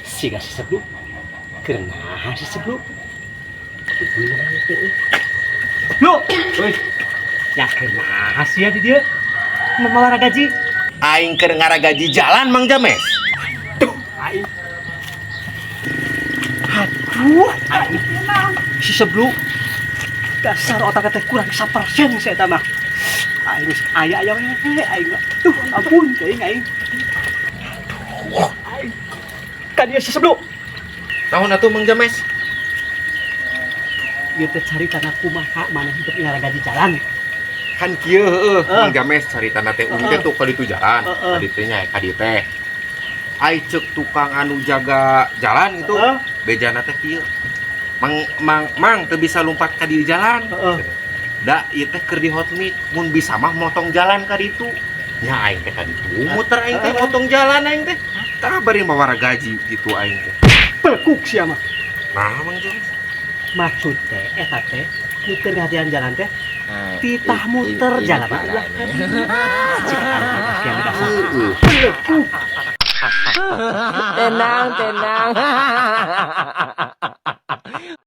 Siga si Seblu, kerenah si Seblu. Lu, woi, ya kerenah sih ya di dia. Mawar gaji. Aing keur ngaragaji jalan Mang James. Tuh, aing. Aduh, aing. Si Seblu, dasar otak teh kurang 1% saya tambah. Aing aya aing. Tuh, ampun teuing aing. Aing. Kan dia si Seblu. Tahun atuh Mang James. Ieu teh carita kumaha maneh hidup ngaragaji jalan. Kan kieu heueuh Mang James caritana teh teh tuh ka ditu jalan. Ka ditu nya ka dieu teh. Ai ceuk tukang anu jaga jalan gitu. Bejana teh kieu. Mang teu bisa lompat ka di jalan. Da ieu teh keur di hotmik mun bisa mah motong jalan ka ditu. Nya aing teh ka ditu muter aing teh motong jalan aing teh. Tah bari mawara gaji gitu aing teh. Pelekuk sia mah. Nah Mang James. Maksud teh eta teh muter gantian jalan teh. Titah muter jalan ulah kan. Cik aing yang dasar. Pelekuk. Tenang.